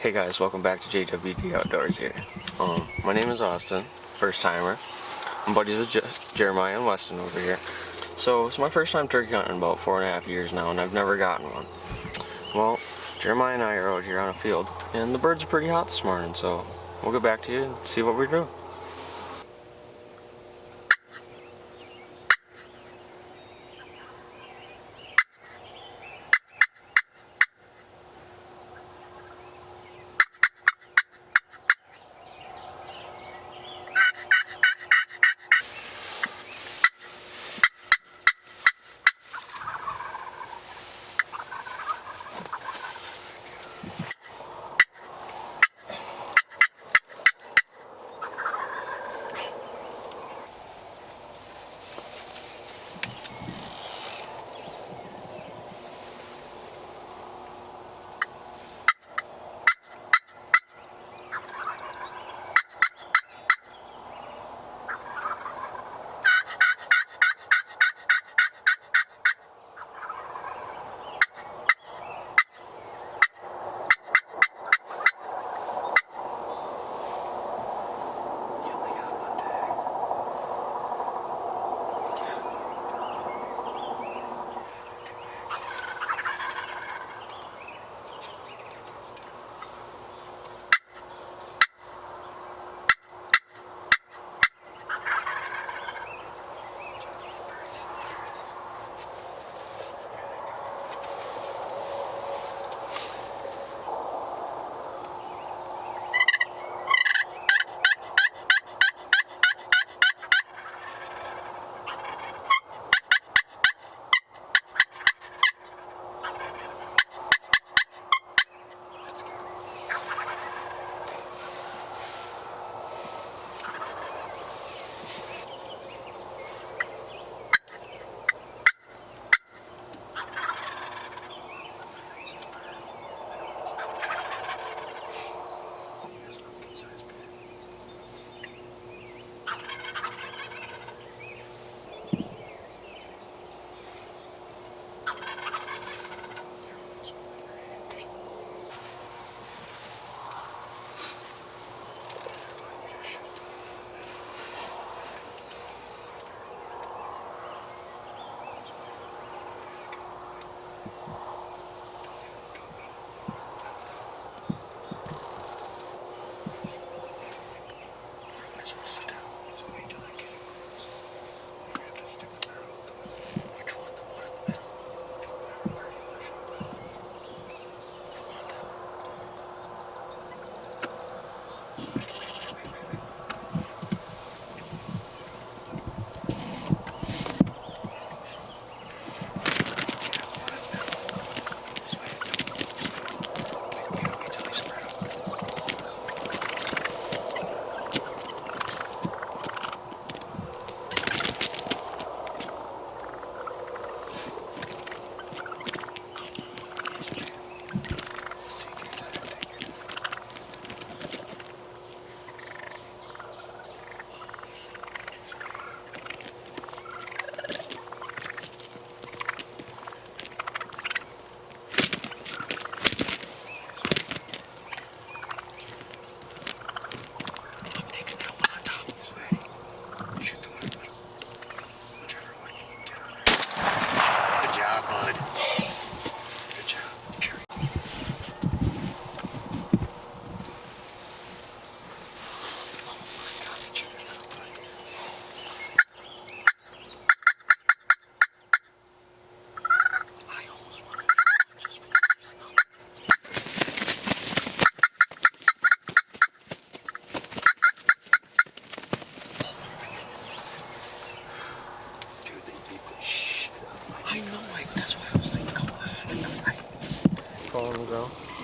Hey guys, welcome back to JWD Outdoors here. My name is Austin, first timer. I'm buddies with Jeremiah and Weston over here. So it's my first time turkey hunting in about 4.5 years now, and I've never gotten one. Well, Jeremiah and I are out here on a field, and the birds are pretty hot this morning, so we'll get back to you and see what we're doing.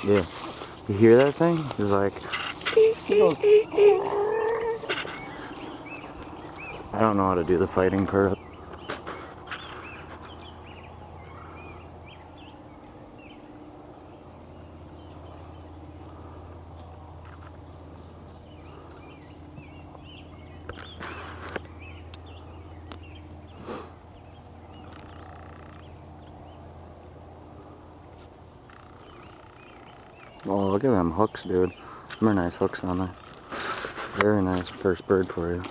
Yeah. You hear that thing? It's like... I don't know how to do the fighting part. Oh, look at them hooks, dude. Them are nice hooks on there. Very nice first bird for you.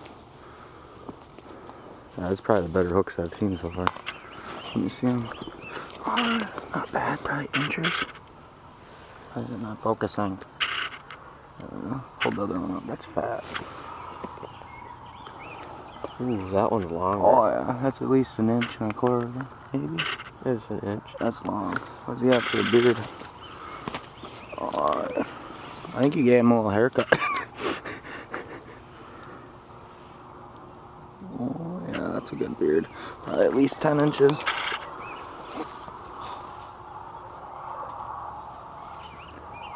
Yeah, that's probably the better hooks I've seen so far. Let me see them. Oh, not bad, probably inches. Why is it not focusing? Hold the other one up. That's fat. Ooh, that one's longer. Oh yeah, that's at least an inch and a quarter, maybe. It's an inch. That's long. What's he got for a beard? Oh, I think you gave him a little haircut. Oh yeah, that's a good beard. At least 10 inches.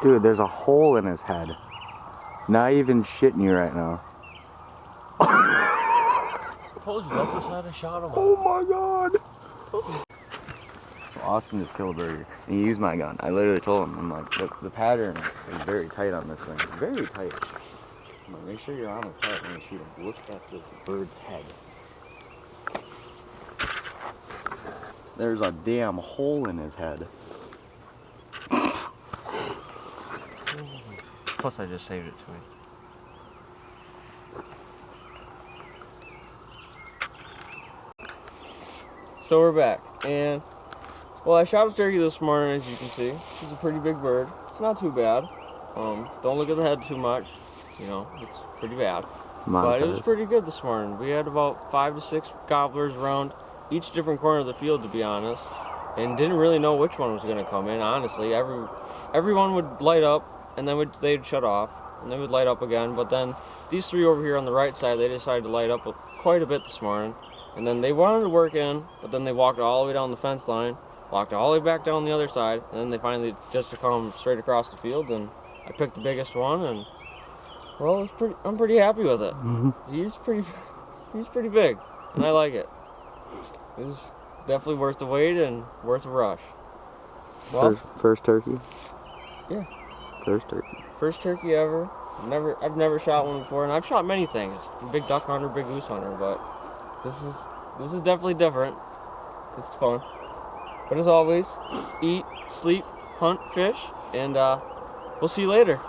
Dude, there's a hole in his head. Not even shitting you right now. I told you, that's the side I shot him on. Oh my god! So Austin just killed a bird, and he used my gun. I literally told him, I'm like, the pattern is very tight on this thing. Very tight. I'm like, make sure you're on his head when you shoot him. Look at this bird's head. There's a damn hole in his head. Plus, I just saved it to me. So we're back, and well, I shot a turkey this morning, as you can see. It's a pretty big bird. It's not too bad. Don't look at the head too much. You know, it's pretty bad. But it was pretty good this morning. We had about 5 to 6 gobblers around each different corner of the field, to be honest, and didn't really know which one was going to come in. Honestly, everyone would light up, and then they'd shut off, and they would light up again. But then these 3 over here on the right side, they decided to light up quite a bit this morning. And then they wanted to work in, but then they walked all the way down the fence line, walked all the way back down the other side, and then they finally just to come straight across the field, and I picked the biggest one, and well, I'm pretty happy with it. He's pretty big, and I like it. It was definitely worth the wait and worth a rush. Well, first turkey? Yeah. First turkey. First turkey ever. I've never shot one before, and I've shot many things. Big duck hunter, big goose hunter, but this is definitely different. This is fun. But as always, eat, sleep, hunt, fish, and we'll see you later.